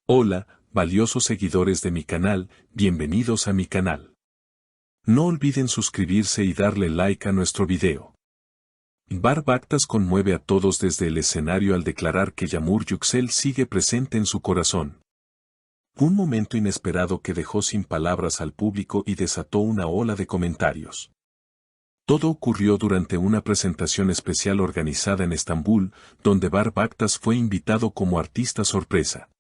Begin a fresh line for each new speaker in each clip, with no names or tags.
Hola, valiosos seguidores de mi canal, bienvenidos a mi canal. No olviden suscribirse y darle like a nuestro video. Bar Baktas conmueve a todos desde el escenario al declarar que Yamur Yüksel sigue presente en su corazón. Un momento inesperado que dejó sin palabras al público y desató una ola de comentarios. Todo ocurrió durante una presentación especial organizada en Estambul, donde Bar Baktas fue invitado como artista sorpresa.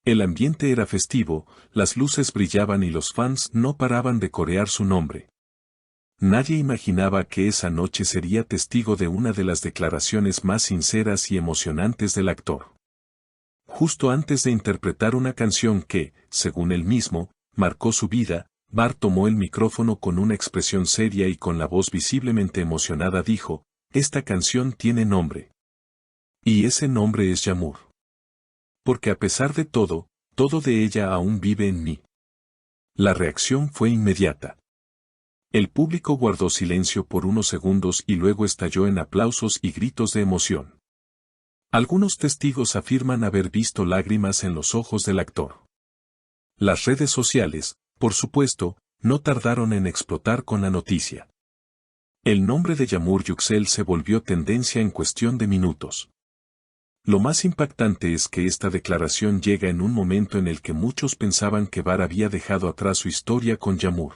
El ambiente era festivo, las luces brillaban y los fans no paraban de corear su nombre. Nadie imaginaba que esa noche sería testigo de una de las declaraciones más sinceras y emocionantes del actor. Justo antes de interpretar una canción que, según él mismo, marcó su vida, Bar tomó el micrófono con una expresión seria y con la voz visiblemente emocionada dijo: "Esta canción tiene nombre. Y ese nombre es Yamur. Porque a pesar de todo de ella aún vive en mí". La reacción fue inmediata. El público guardó silencio por unos segundos y luego estalló en aplausos y gritos de emoción. Algunos testigos afirman haber visto lágrimas en los ojos del actor. Las redes sociales, por supuesto, no tardaron en explotar con la noticia. El nombre de Yamur Yüksel se volvió tendencia en cuestión de minutos. Lo más impactante es que esta declaración llega en un momento en el que muchos pensaban que Bar había dejado atrás su historia con Yamur.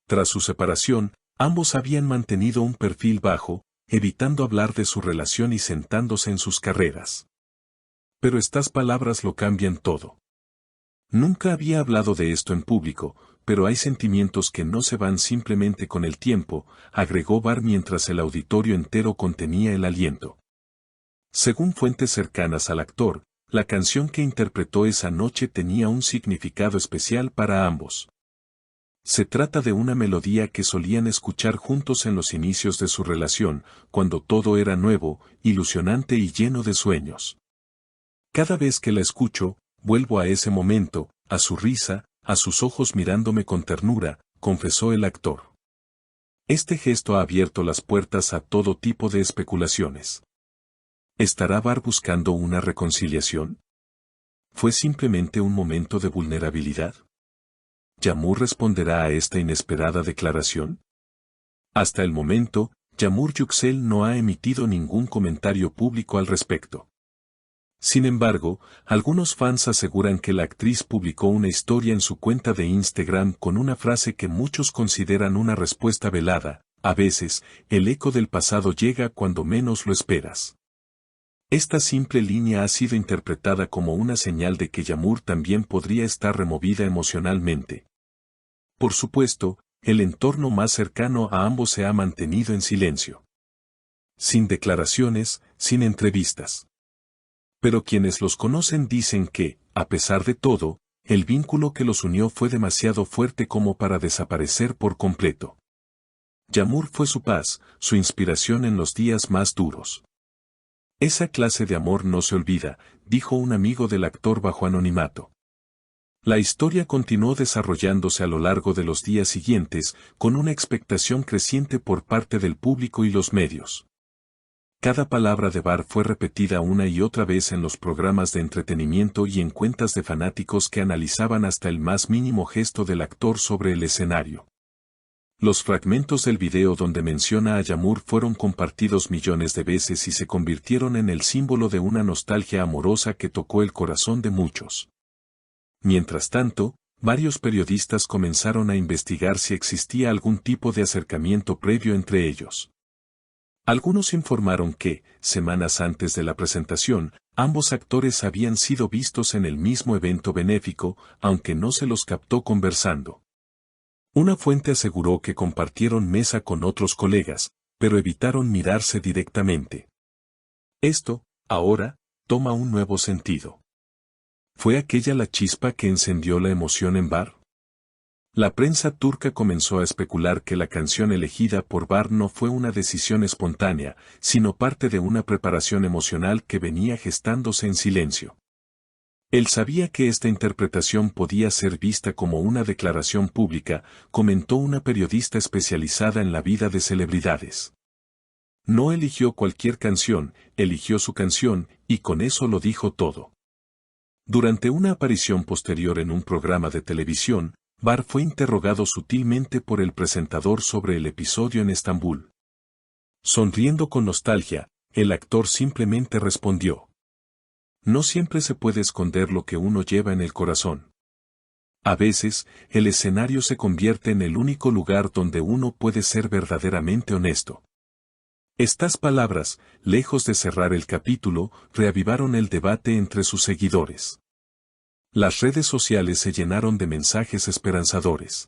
Tras su separación, ambos habían mantenido un perfil bajo, evitando hablar de su relación y sentándose en sus carreras. Pero estas palabras lo cambian todo. Nunca había hablado de esto en público, pero hay sentimientos que no se van simplemente con el tiempo, agregó Bar mientras el auditorio entero contenía el aliento. Según fuentes cercanas al actor, la canción que interpretó esa noche tenía un significado especial para ambos. Se trata de una melodía que solían escuchar juntos en los inicios de su relación, cuando todo era nuevo, ilusionante y lleno de sueños. Cada vez que la escucho, vuelvo a ese momento, a su risa, a sus ojos mirándome con ternura, confesó el actor. Este gesto ha abierto las puertas a todo tipo de especulaciones. ¿Estará Bar buscando una reconciliación? ¿Fue simplemente un momento de vulnerabilidad? ¿Yamur responderá a esta inesperada declaración? Hasta el momento, Yamur Yüksel no ha emitido ningún comentario público al respecto. Sin embargo, algunos fans aseguran que la actriz publicó una historia en su cuenta de Instagram con una frase que muchos consideran una respuesta velada: "A veces, el eco del pasado llega cuando menos lo esperas". Esta simple línea ha sido interpretada como una señal de que Yamur también podría estar removida emocionalmente. Por supuesto, el entorno más cercano a ambos se ha mantenido en silencio. Sin declaraciones, sin entrevistas. Pero quienes los conocen dicen que, a pesar de todo, el vínculo que los unió fue demasiado fuerte como para desaparecer por completo. Yamur fue su paz, su inspiración en los días más duros. Esa clase de amor no se olvida, dijo un amigo del actor bajo anonimato. La historia continuó desarrollándose a lo largo de los días siguientes, con una expectación creciente por parte del público y los medios. Cada palabra de Bar fue repetida una y otra vez en los programas de entretenimiento y en cuentas de fanáticos que analizaban hasta el más mínimo gesto del actor sobre el escenario. Los fragmentos del video donde menciona a Yamur fueron compartidos millones de veces y se convirtieron en el símbolo de una nostalgia amorosa que tocó el corazón de muchos. Mientras tanto, varios periodistas comenzaron a investigar si existía algún tipo de acercamiento previo entre ellos. Algunos informaron que, semanas antes de la presentación, ambos actores habían sido vistos en el mismo evento benéfico, aunque no se los captó conversando. Una fuente aseguró que compartieron mesa con otros colegas, pero evitaron mirarse directamente. Esto, ahora, toma un nuevo sentido. ¿Fue aquella la chispa que encendió la emoción en Bar? La prensa turca comenzó a especular que la canción elegida por Bar no fue una decisión espontánea, sino parte de una preparación emocional que venía gestándose en silencio. Él sabía que esta interpretación podía ser vista como una declaración pública, comentó una periodista especializada en la vida de celebridades. No eligió cualquier canción, eligió su canción, y con eso lo dijo todo. Durante una aparición posterior en un programa de televisión, Bar fue interrogado sutilmente por el presentador sobre el episodio en Estambul. Sonriendo con nostalgia, el actor simplemente respondió: no siempre se puede esconder lo que uno lleva en el corazón. A veces, el escenario se convierte en el único lugar donde uno puede ser verdaderamente honesto. Estas palabras, lejos de cerrar el capítulo, reavivaron el debate entre sus seguidores. Las redes sociales se llenaron de mensajes esperanzadores.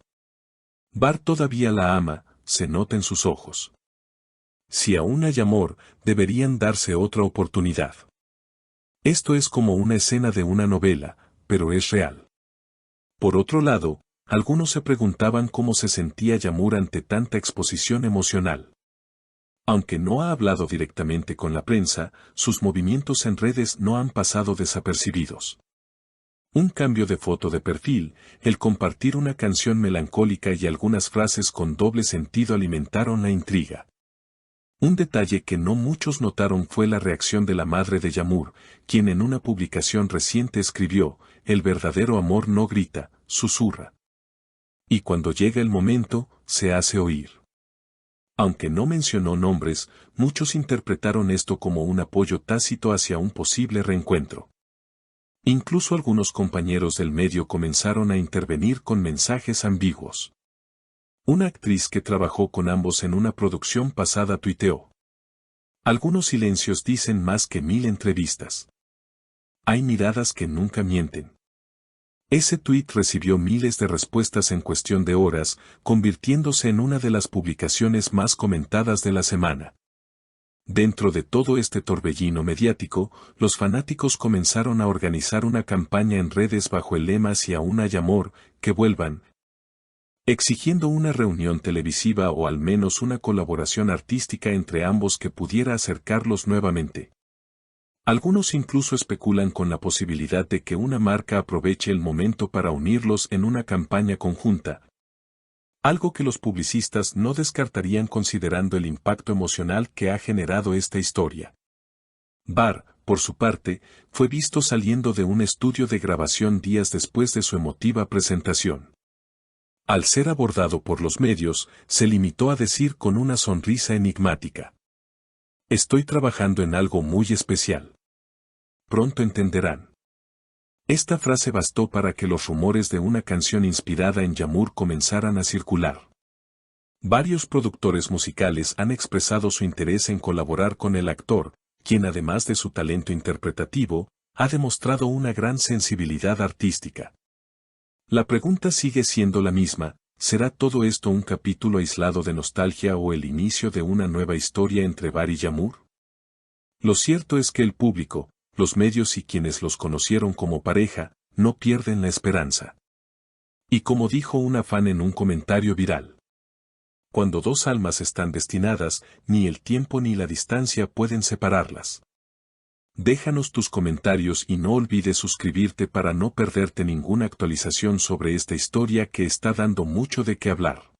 Bar todavía la ama, se nota en sus ojos. Si aún hay amor, deberían darse otra oportunidad. Esto es como una escena de una novela, pero es real. Por otro lado, algunos se preguntaban cómo se sentía Yağmur ante tanta exposición emocional. Aunque no ha hablado directamente con la prensa, sus movimientos en redes no han pasado desapercibidos. Un cambio de foto de perfil, el compartir una canción melancólica y algunas frases con doble sentido alimentaron la intriga. Un detalle que no muchos notaron fue la reacción de la madre de Yağmur, quien en una publicación reciente escribió: el verdadero amor no grita, susurra. Y cuando llega el momento, se hace oír. Aunque no mencionó nombres, muchos interpretaron esto como un apoyo tácito hacia un posible reencuentro. Incluso algunos compañeros del medio comenzaron a intervenir con mensajes ambiguos. Una actriz que trabajó con ambos en una producción pasada tuiteó: algunos silencios dicen más que 1000 entrevistas. Hay miradas que nunca mienten. Ese tuit recibió miles de respuestas en cuestión de horas, convirtiéndose en una de las publicaciones más comentadas de la semana. Dentro de todo este torbellino mediático, los fanáticos comenzaron a organizar una campaña en redes bajo el lema "Si aún hay amor, que vuelvan", exigiendo una reunión televisiva o al menos una colaboración artística entre ambos que pudiera acercarlos nuevamente. Algunos incluso especulan con la posibilidad de que una marca aproveche el momento para unirlos en una campaña conjunta, algo que los publicistas no descartarían considerando el impacto emocional que ha generado esta historia. Bar, por su parte, fue visto saliendo de un estudio de grabación días después de su emotiva presentación. Al ser abordado por los medios, se limitó a decir con una sonrisa enigmática: estoy trabajando en algo muy especial. Pronto entenderán. Esta frase bastó para que los rumores de una canción inspirada en Yağmur comenzaran a circular. Varios productores musicales han expresado su interés en colaborar con el actor, quien además de su talento interpretativo, ha demostrado una gran sensibilidad artística. La pregunta sigue siendo la misma: ¿será todo esto un capítulo aislado de nostalgia o el inicio de una nueva historia entre Bar y Yağmur? Lo cierto es que el público, los medios y quienes los conocieron como pareja, no pierden la esperanza. Y como dijo una fan en un comentario viral: cuando dos almas están destinadas, ni el tiempo ni la distancia pueden separarlas. Déjanos tus comentarios y no olvides suscribirte para no perderte ninguna actualización sobre esta historia que está dando mucho de qué hablar.